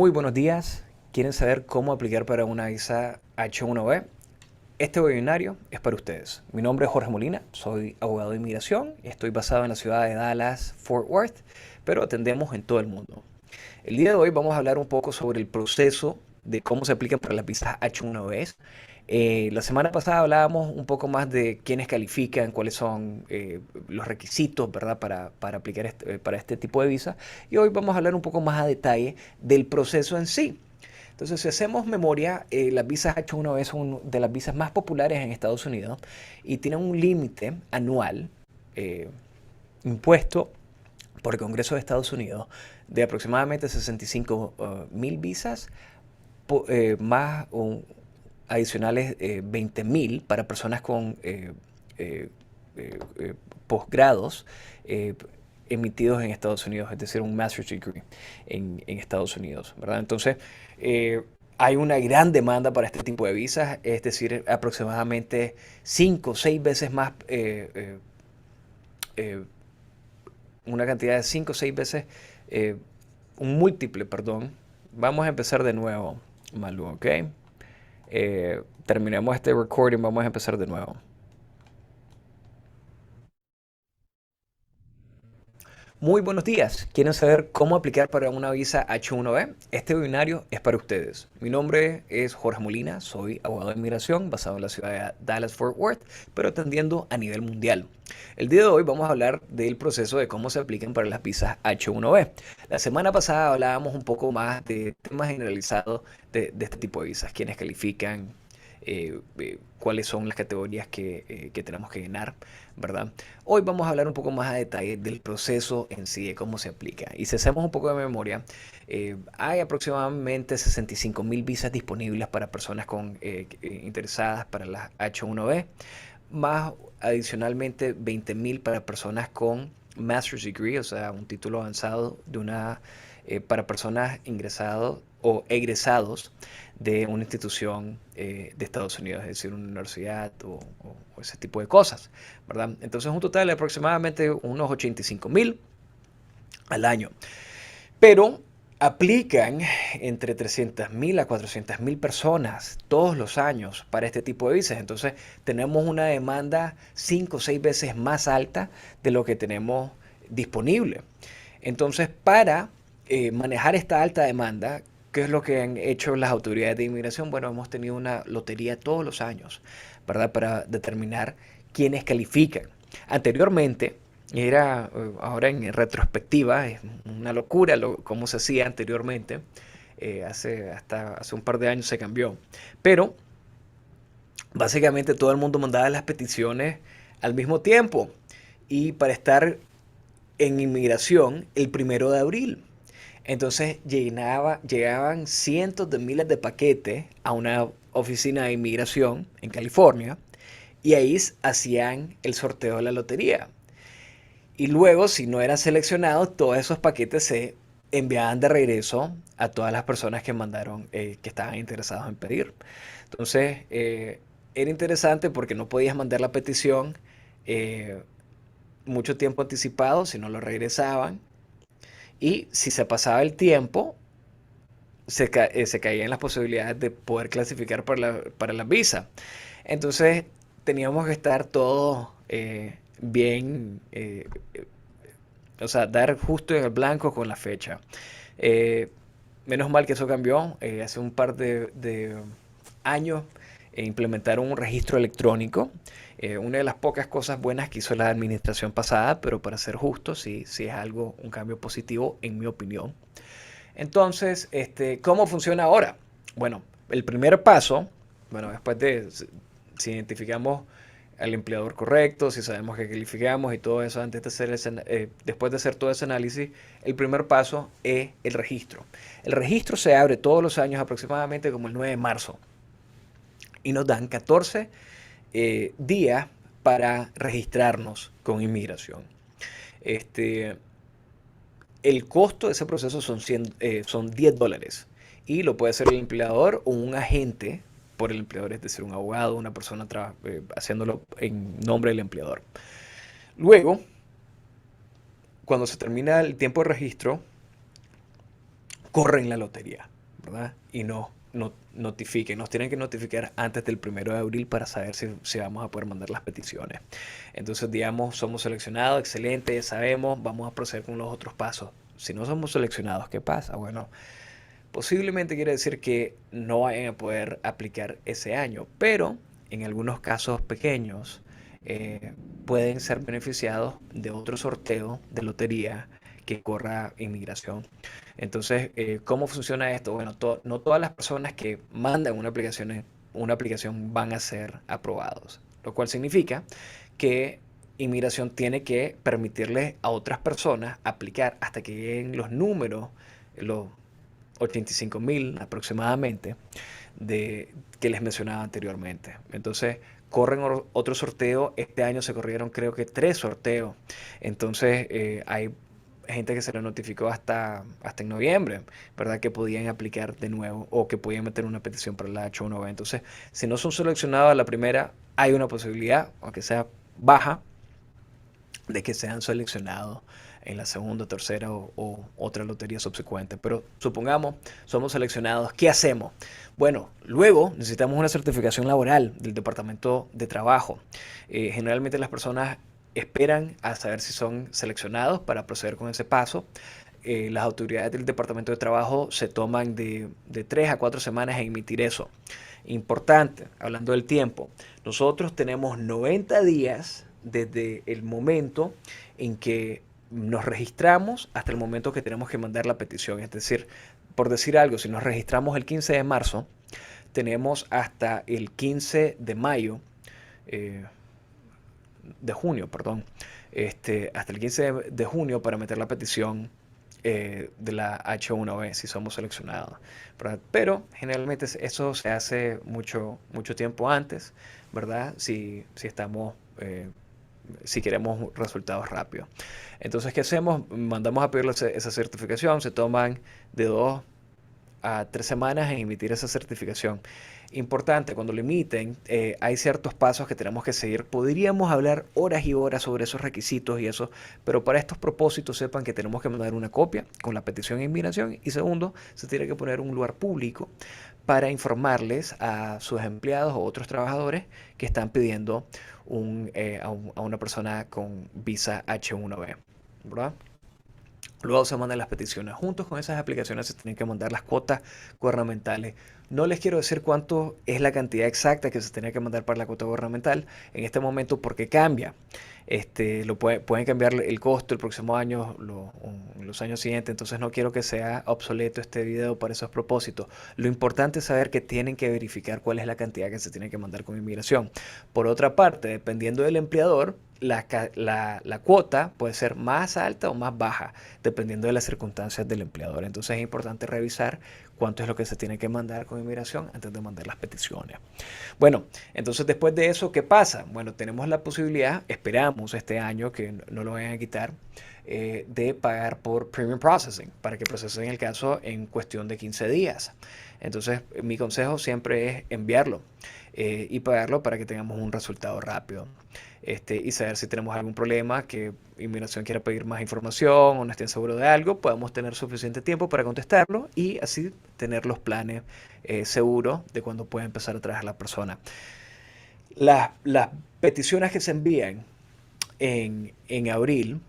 Muy buenos días. ¿Quieren saber cómo aplicar para una visa H1B? Este webinario es para ustedes. Mi nombre es Jorge Molina, soy abogado de inmigración. Estoy basado en la ciudad de Dallas, Fort Worth, pero atendemos en todo el mundo. El día de hoy vamos a hablar un poco sobre el proceso de cómo se aplican para las visas H1B. La semana pasada hablábamos un poco más de quiénes califican, cuáles son los requisitos, ¿verdad? Para aplicar para este tipo de visa. Y hoy vamos a hablar un poco más a detalle del proceso en sí. Entonces, si hacemos memoria, las visas H1B son de las visas más populares en Estados Unidos y tienen un límite anual eh, impuesto por el Congreso de Estados Unidos de aproximadamente 65 mil visas más adicionales 20.000 para personas con posgrados emitidos en Estados Unidos, es decir, un master's degree en Estados Unidos, ¿verdad? Entonces, hay una gran demanda para este tipo de visas, es decir, aproximadamente 5 o 6 veces más, eh, una cantidad de 5 o 6 veces, eh, un múltiple, perdón. Vamos a empezar de nuevo, Malu, ¿ok? Terminemos este recording, vamos a empezar de nuevo. Muy buenos días. ¿Quieren saber cómo aplicar para una visa H1B? Este webinario es para ustedes. Mi nombre es Jorge Molina, soy abogado de inmigración basado en la ciudad de Dallas, Fort Worth, pero atendiendo a nivel mundial. El día de hoy vamos a hablar del proceso de cómo se aplican para las visas H1B. La semana pasada hablábamos un poco más de temas generalizados de este tipo de visas, quiénes califican, cuáles son las categorías que tenemos que llenar, ¿verdad? Hoy vamos a hablar un poco más a detalle del proceso en sí, de cómo se aplica. Y si hacemos un poco de memoria, hay aproximadamente 65 mil visas disponibles para personas interesadas para las H1B, más adicionalmente 20.000 para personas con master's degree, o sea, un título avanzado para personas ingresados o egresados de una institución de Estados Unidos, es decir, una universidad o ese tipo de cosas, ¿verdad? Entonces, un total de aproximadamente unos 85.000 al año. Pero aplican entre 300.000 a 400.000 personas todos los años para este tipo de visas. Entonces tenemos una demanda 5 o 6 veces más alta de lo que tenemos disponible. Entonces, para manejar esta alta demanda, ¿qué es lo que han hecho las autoridades de inmigración? Bueno, hemos tenido una lotería todos los años, ¿verdad? Para determinar quiénes califican. Anteriormente, ahora en retrospectiva, es una locura cómo se hacía anteriormente. Hasta hace un par de años se cambió. Pero básicamente todo el mundo mandaba las peticiones al mismo tiempo. Y para estar en inmigración el 1 de abril. Entonces llegaban cientos de miles de paquetes a una oficina de inmigración en California y ahí hacían el sorteo de la lotería. Y luego, si no eran seleccionados, todos esos paquetes se enviaban de regreso a todas las personas que mandaron, que estaban interesados en pedir. Entonces, era interesante porque no podías mandar la petición eh, mucho tiempo anticipado, si no lo regresaban. Y si se pasaba el tiempo, se caían las posibilidades de poder clasificar para la visa. Entonces teníamos que estar todos bien, o sea, dar justo en el blanco con la fecha. Eh, Menos mal que eso cambió. Hace un par de años implementaron un registro electrónico. Una de las pocas cosas buenas que hizo la administración pasada, pero para ser justo, sí, sí es algo, un cambio positivo en mi opinión. Entonces, ¿cómo funciona ahora? Bueno, el primer paso, bueno, después de si identificamos al empleador correcto, si sabemos que calificamos y todo eso, después de hacer todo ese análisis, el primer paso es el registro. El registro se abre todos los años aproximadamente como el 9 de marzo y nos dan 14 días para registrarnos con inmigración. Este, el costo de ese proceso son $10 y lo puede hacer el empleador o un agente por el empleador, es decir, un abogado, una persona haciéndolo en nombre del empleador. Luego, cuando se termina el tiempo de registro, corren la lotería. ¿verdad? Y notifiquen, nos tienen que notificar antes del 1 de abril para saber si vamos a poder mandar las peticiones. Entonces, digamos, somos seleccionados, excelente, ya sabemos, vamos a proceder con los otros pasos. Si no somos seleccionados, ¿qué pasa? Bueno, posiblemente quiere decir que no vayan a poder aplicar ese año, pero en algunos casos pequeños eh, pueden ser beneficiados de otro sorteo de lotería que corra inmigración. Entonces, ¿cómo funciona esto? Bueno, no todas las personas que mandan una aplicación van a ser aprobados, lo cual significa que inmigración tiene que permitirle a otras personas aplicar hasta que lleguen los números, los 85.000 aproximadamente, que les mencionaba anteriormente. Entonces, corren otro sorteo. Este año se corrieron creo que 3 sorteos. Entonces, hay gente que se le notificó hasta en noviembre, ¿verdad? Que podían aplicar de nuevo o que podían meter una petición para la H1B. Entonces, si no son seleccionados a la primera, hay una posibilidad, aunque sea baja, de que sean seleccionados en la segunda, tercera o otra lotería subsecuente. Pero supongamos, somos seleccionados, ¿qué hacemos? Bueno, luego necesitamos una certificación laboral del Departamento de Trabajo. Generalmente las personas esperan a saber si son seleccionados para proceder con ese paso. Las autoridades del Departamento de Trabajo se toman de 3 a 4 semanas en emitir eso. Importante, hablando del tiempo, nosotros tenemos 90 días desde el momento en que nos registramos hasta el momento que tenemos que mandar la petición. Es decir, por decir algo, si nos registramos el 15 de marzo, tenemos hasta el 15 de mayo, eh, de junio, perdón, hasta el 15 de junio para meter la petición de la H1B si somos seleccionados, ¿verdad? Pero generalmente eso se hace mucho tiempo antes, ¿verdad? Si estamos, si queremos resultados rápidos. Entonces, ¿qué hacemos? Mandamos a pedir esa certificación, se toman de 2 a 3 semanas en emitir esa certificación. Importante, cuando lo emiten, hay ciertos pasos que tenemos que seguir. Podríamos hablar horas y horas sobre esos requisitos y eso, pero para estos propósitos sepan que tenemos que mandar una copia con la petición de inmigración y segundo, se tiene que poner un lugar público para informarles a sus empleados o otros trabajadores que están pidiendo a una persona con visa H1B, ¿verdad? Luego se mandan las peticiones. Juntos con esas aplicaciones se tienen que mandar las cuotas gubernamentales. No les quiero decir cuánto es la cantidad exacta que se tiene que mandar para la cuota gubernamental en este momento porque cambia. Pueden cambiar el costo el próximo año, los años siguientes, entonces no quiero que sea obsoleto este video para esos propósitos. Lo importante es saber que tienen que verificar cuál es la cantidad que se tiene que mandar con inmigración. Por otra parte, dependiendo del empleador, la cuota puede ser más alta o más baja, dependiendo de las circunstancias del empleador. Entonces es importante revisar cuánto es lo que se tiene que mandar con inmigración antes de mandar las peticiones. Bueno, entonces después de eso, ¿qué pasa? Bueno, tenemos la posibilidad, esperamos este año que no lo vayan a quitar, de pagar por Premium Processing para que procesen el caso en cuestión de 15 días. Entonces, mi consejo siempre es enviarlo y pagarlo para que tengamos un resultado rápido. Y saber si tenemos algún problema, que inmigración quiera pedir más información o no estén seguros de algo, podemos tener suficiente tiempo para contestarlo y así tener los planes seguros de cuándo puede empezar a trabajar la persona. Las peticiones que se envían en abril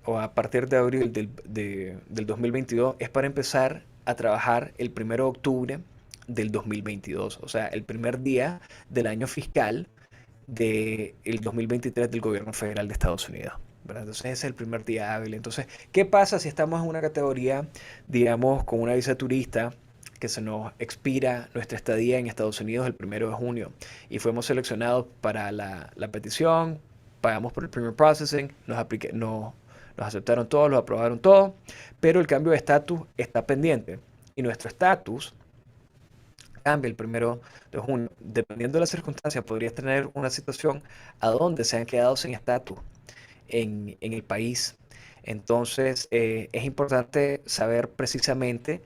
o a partir de abril del 2022 es para empezar a trabajar el 1 de octubre del 2022, o sea, el primer día del año fiscal del 2023 del gobierno federal de Estados Unidos, ¿verdad? Entonces ese es el primer día hábil. Entonces, ¿qué pasa si estamos en una categoría, digamos, con una visa turista que se nos expira nuestra estadía en Estados Unidos el 1 de junio y fuimos seleccionados para la petición, pagamos por el Premium Processing, nos aceptaron todos, lo aprobaron todos, pero el cambio de estatus está pendiente y nuestro estatus cambia el 1 de junio. Dependiendo de las circunstancias, podrías tener una situación a donde se han quedado sin estatus en el país. Entonces, es importante saber precisamente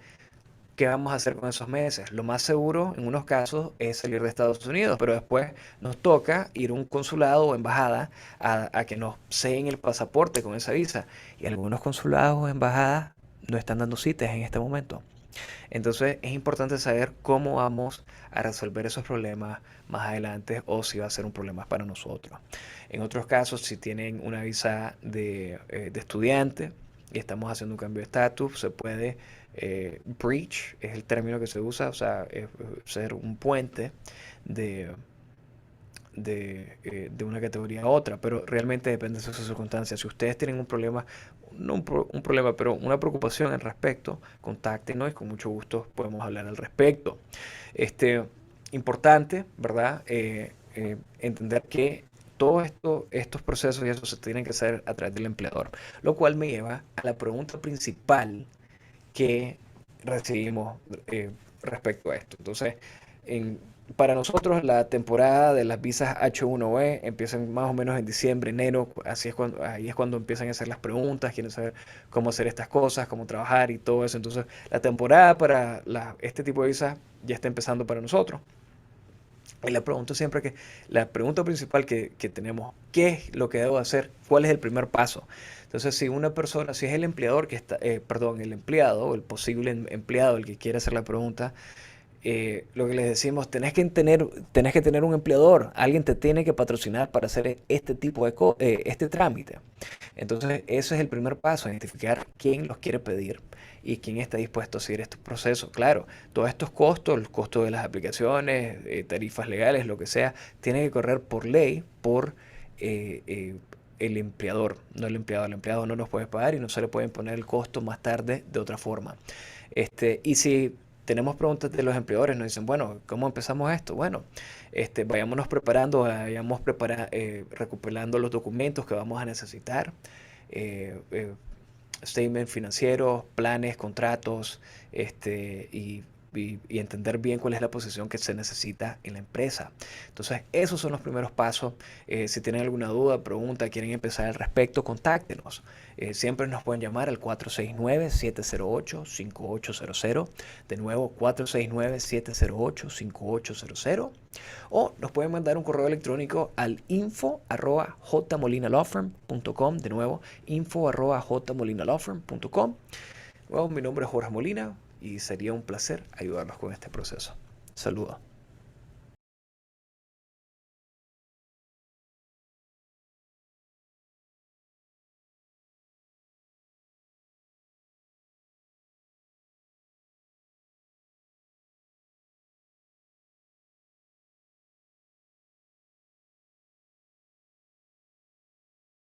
qué vamos a hacer con esos meses. Lo más seguro, en unos casos, es salir de Estados Unidos, pero después nos toca ir a un consulado o embajada a que nos sellen el pasaporte con esa visa. Y algunos consulados o embajadas no están dando citas en este momento. Entonces es importante saber cómo vamos a resolver esos problemas más adelante o si va a ser un problema para nosotros. En otros casos, si tienen una visa de estudiante y estamos haciendo un cambio de estatus, se puede breach, es el término que se usa, o sea, ser un puente de, de una categoría a otra, pero realmente depende de sus circunstancias. Si ustedes tienen un problema, no un problema, pero una preocupación al respecto, contáctenos y con mucho gusto podemos hablar al respecto. Este, importante, ¿verdad? Entender que todos estos procesos y eso se tienen que hacer a través del empleador, lo cual me lleva a la pregunta principal que recibimos respecto a esto. Entonces, en, para nosotros la temporada de las visas H1B empiezan más o menos en diciembre, enero, así es cuando, ahí es cuando empiezan a hacer las preguntas, quieren saber cómo hacer estas cosas, cómo trabajar y todo eso. Entonces, la temporada para este tipo de visas ya está empezando para nosotros. Y le pregunto siempre que la pregunta principal que tenemos, ¿qué es lo que debo hacer? ¿Cuál es el primer paso? Entonces, si una persona, si es el empleador que está, perdón, el empleado o el posible empleado el que quiere hacer la pregunta, lo que les decimos, tenés que tener un empleador, alguien te tiene que patrocinar para hacer este tipo de este trámite. Entonces, ese es el primer paso, identificar quién los quiere pedir y quién está dispuesto a seguir estos procesos. Claro, todos estos costos, el costo de las aplicaciones, tarifas legales, lo que sea, tiene que correr por ley, por el empleador, no el empleado. El empleado no nos puede pagar y no se le puede imponer el costo más tarde de otra forma. Y si tenemos preguntas de los empleadores, nos dicen, bueno, ¿cómo empezamos esto? Bueno, vayámonos preparando, recuperando los documentos que vamos a necesitar, eh, eh, statement financieros, planes, contratos, y entender bien cuál es la posición que se necesita en la empresa. Entonces, esos son los primeros pasos. Si tienen alguna duda, pregunta, quieren empezar al respecto, contáctenos. Siempre nos pueden llamar al 469-708-5800. De nuevo, 469-708-5800. O nos pueden mandar un correo electrónico al info@jmolinalawfirm.com. De nuevo, info@jmolinalawfirm.com. Bueno, mi nombre es Jorge Molina y sería un placer ayudarlos con este proceso. Saludos.